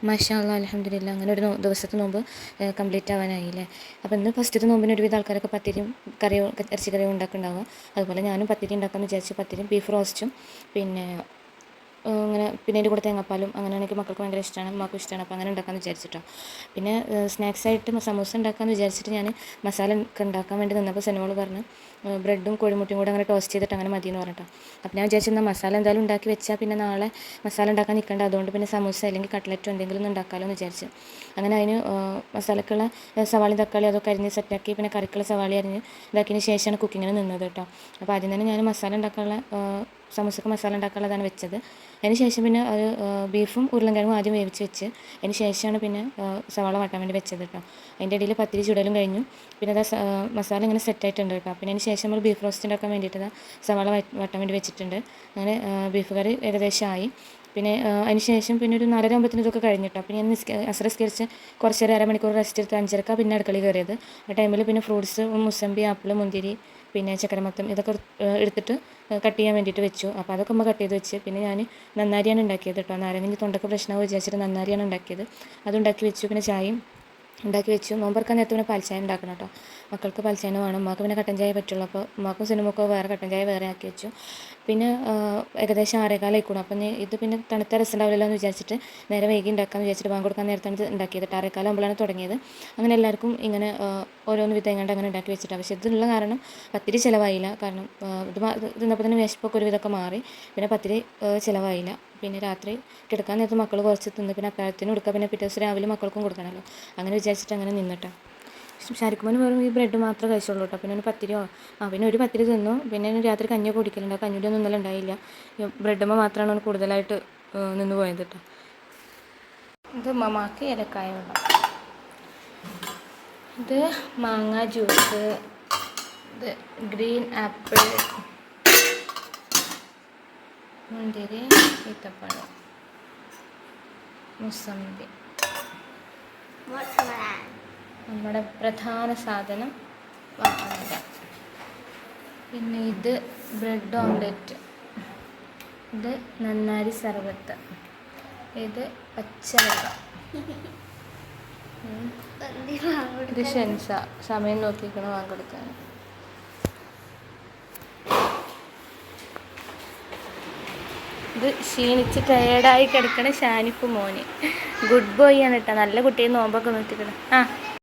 മാഷാ അല്ലാ അൽഹംദുലില്ലാ. അങ്ങനെ ഒരു ദിവസത്തെ നോമ്പ് കംപ്ലീറ്റ് ആവാനായില്ലേ. അപ്പോൾ ഇന്ന് ഫസ്റ്റത്തെ നോമ്പിന് ഒരുവിധ ആൾക്കാരൊക്കെ പത്തിരിയും കറിയോ ഇറച്ചിക്കറിയോ ഉണ്ടാക്കുന്നുണ്ടാവുക. അതുപോലെ ഞാനും പത്തിരി ഉണ്ടാക്കാമെന്ന് വിചാരിച്ചു. പത്തിരിയും ബീഫ് റോസ്റ്റും പിന്നെ അങ്ങനെ പിന്നെ അതിൻ്റെ കൂടെ തേങ്ങാപ്പാലും അങ്ങനെയാണെങ്കിൽ മക്കൾക്ക് ഭയങ്കര ഇഷ്ടമാണ്, അമ്മക്കും ഇഷ്ടമാണ്. അപ്പോൾ അങ്ങനെ ഉണ്ടാക്കാമെന്ന് വിചാരിച്ചിട്ടോ. പിന്നെ സ്നാക്സായിട്ട് സമൂസ ഉണ്ടാക്കാമെന്ന് വിചാരിച്ചിട്ട് ഞാൻ മസാല ഒക്കെ ഉണ്ടാക്കാൻ വേണ്ടി നിന്നപ്പോൾ സെനോൾ പറഞ്ഞ് ബ്രെഡും കോഴിമുട്ടയും കൂടെ അങ്ങനെ ടോസ്റ്റ് ചെയ്തിട്ട് അങ്ങനെ മതി എന്ന് പറഞ്ഞിട്ടോ. അപ്പോൾ ഞാൻ വിചാരിച്ചിരുന്ന മസാല എന്തായാലും ഉണ്ടാക്കി വെച്ചാൽ പിന്നെ നാളെ മസാല ഉണ്ടാക്കാൻ നിൽക്കേണ്ട, അതുകൊണ്ട് പിന്നെ സമൂസ അല്ലെങ്കിൽ കട്ട്ലറ്റോ എന്തെങ്കിലും ഒന്ന് ഉണ്ടാക്കാമല്ലോ എന്ന് വിചാരിച്ചു. അങ്ങനെ അതിന് മസാലക്കുള്ള സവാളി തക്കാളി അതൊക്കെ അരിഞ്ഞ് സെറ്റാക്കി പിന്നെ കറിക്കുള്ള സവാളി അരിഞ്ഞ് ഇതാക്കിയതിന് ശേഷമാണ് കുക്കിങ്ങിന് നിന്നത് കേട്ടോ. അപ്പോൾ ആദ്യം തന്നെ ഞാൻ മസാല ഉണ്ടാക്കാനുള്ള സമൂസക്ക് മസാല ഉണ്ടാക്കാനുള്ളതാണ് വെച്ചത്. അതിന് ശേഷം പിന്നെ അത് ബീഫും ഉരുളൻകിഴങ്ങും ആദ്യം വേവിച്ച് വെച്ച് അതിന് ശേഷമാണ് പിന്നെ സവാള വാട്ടാൻ വേണ്ടി വെച്ചത് കേട്ടോ. അതിൻ്റെ ഇടയിൽ പത്തിരി ചുടലും കഴിഞ്ഞു. പിന്നെ അത് മസാല ഇങ്ങനെ സെറ്റായിട്ടുണ്ട് കേട്ടോ. പിന്നെ അതിന് ശേഷം നമ്മൾ ബീഫ് റോസ്റ്റ് ഉണ്ടാക്കാൻ വേണ്ടിയിട്ട് സവാള വാട്ടാൻ വേണ്ടി വെച്ചിട്ടുണ്ട്. അങ്ങനെ ബീഫ് കറി ഏകദേശം ആയി. പിന്നെ അതിന് ശേഷം പിന്നെ ഒരു 4:30 ആകുമ്പോഴത്തേനും ഇതൊക്കെ കഴിഞ്ഞിട്ടോ. പിന്നെ ഞാൻ അസ്രസ്കരിച്ച് കുറച്ച് നേരം അരമണിക്കൂർ റെസ്റ്റ് എടുത്ത് 5:30 പിന്നെ അടുക്കളയിൽ കയറിയത്. ആ ടൈമിൽ പിന്നെ ഫ്രൂട്ട്സ് മുസമ്പി ആപ്പിൾ മുന്തിരി പിന്നെ ചക്കരമത്തം ഇതൊക്കെ എടുത്തിട്ട് കട്ട് ചെയ്യാൻ വേണ്ടിയിട്ട് വെച്ചു. അപ്പോൾ അതൊക്കെ നമ്മൾ കട്ട് ചെയ്ത് വെച്ച് പിന്നെ ഞാൻ നന്നാരിയാണ് ഉണ്ടാക്കിയത് കേട്ടോ. നാരങ്ങ തൊണ്ടൊക്കെ പ്രശ്നമാവും വിചാരിച്ചിട്ട് നന്നാരിയാണ് ഉണ്ടാക്കിയത്. അതുണ്ടാക്കി വെച്ചു. പിന്നെ ചായയും ഉണ്ടാക്കി വെച്ചു. നോമ്പറക്കാൻ നേരത്തെ പിന്നെ പാൽച്ചായ ഉണ്ടാക്കണം കേട്ടോ. മക്കൾക്ക് പാൽച്ചായ വേണം, ഉമ്മാക്ക് പിന്നെ കട്ടൻ ചായ പറ്റുള്ളൂ. അപ്പോൾ ഉമ്മാക്കും സിനിമക്കോ വേറെ കട്ടൻ ചായ വേറെ ആക്കി വെച്ചു. പിന്നെ ഏകദേശം 6:15 ആയിക്കൂടും. അപ്പം ഇത് പിന്നെ തണുത്ത രസം ഉണ്ടാവില്ലല്ലോ എന്ന് വിചാരിച്ചിട്ട് നേരെ വൈകി ഉണ്ടാക്കാമെന്ന് വിചാരിച്ചിട്ട് ബാങ്ക് കൊടുക്കാൻ നേരത്താണ് ഇത് ഉണ്ടാക്കിയത്. 6:15 ആകുമ്പോഴാണ് തുടങ്ങിയത്. അങ്ങനെ എല്ലാവർക്കും ഇങ്ങനെ ഓരോന്ന് വിധങ്ങാണ്ട് അങ്ങനെ ഉണ്ടാക്കി വെച്ചിട്ടാണ്. പക്ഷേ ഇതിനുള്ള കാരണം പത്തിരി ചിലവായില്ല. കാരണം ഇത് തിന്നപ്പോൾ തന്നെ വിശപ്പൊക്കെ ഒരുവിധമൊക്കെ മാറി. പിന്നെ പത്തിരി ചിലവായില്ല. പിന്നെ രാത്രി കിടക്കാൻ നേരത്ത് മക്കൾ കുറച്ച് തിന്ന് പിന്നെ അത്താഴത്തിന് കൊടുക്കുക, പിന്നെ പിറ്റേ ദിവസം രാവിലെ മക്കൾക്കും കൊടുക്കണമല്ലോ. അങ്ങനെ വിചാരിച്ചിട്ട് അങ്ങനെ നിന്നിട്ടാണ്. ശരിക്കുമ്പോൾ വെറും ഈ ബ്രെഡ് മാത്രമേ കഴിച്ചുള്ളൂ കേട്ടോ. പിന്നെ ഒരു പത്തിരിയോ പിന്നെ ഒരു പത്തിരി തിന്നു. പിന്നെ രാത്രി കഞ്ഞി കുടിക്കലുണ്ട്. ആ കഞ്ഞിയുടെ ഒന്നും ഇന്നലെ ഉണ്ടായില്ല. ബ്രെഡുമ്പോൾ മാത്രമാണ് കൂടുതലായിട്ട് നിന്ന് പോയത് കേട്ടോ. ഇത് മമാക്ക് ഏലക്കായ വെള്ളം, ഇത് മാങ്ങ ജ്യൂസ്, ഇത് ഗ്രീൻ ആപ്പിൾ, മുന്തിരി, ഈത്തപ്പഴം, മുസമ്പി. നമ്മുടെ പ്രധാന സാധനം വാങ്ങുക. പിന്നെ ഇത് ബ്രെഡ് ഓംലെറ്റ്, ഇത് നന്നാരി സർബത്ത്, ഇത് പച്ചവെള്ളം, ഇത് ഷെൻസ സമയം നോക്കിക്കണം വാങ്ങിക്കൊടുക്കാൻ. ഇത് ക്ഷീണിച്ച് ടയേർഡായി കിടക്കണ ഷാനിപ്പ് മോന്. ഗുഡ് ബോയ് ആണ് കേട്ടോ. നല്ല കുട്ടിയെ നോമ്പൊക്കെ നോക്കിക്കണം.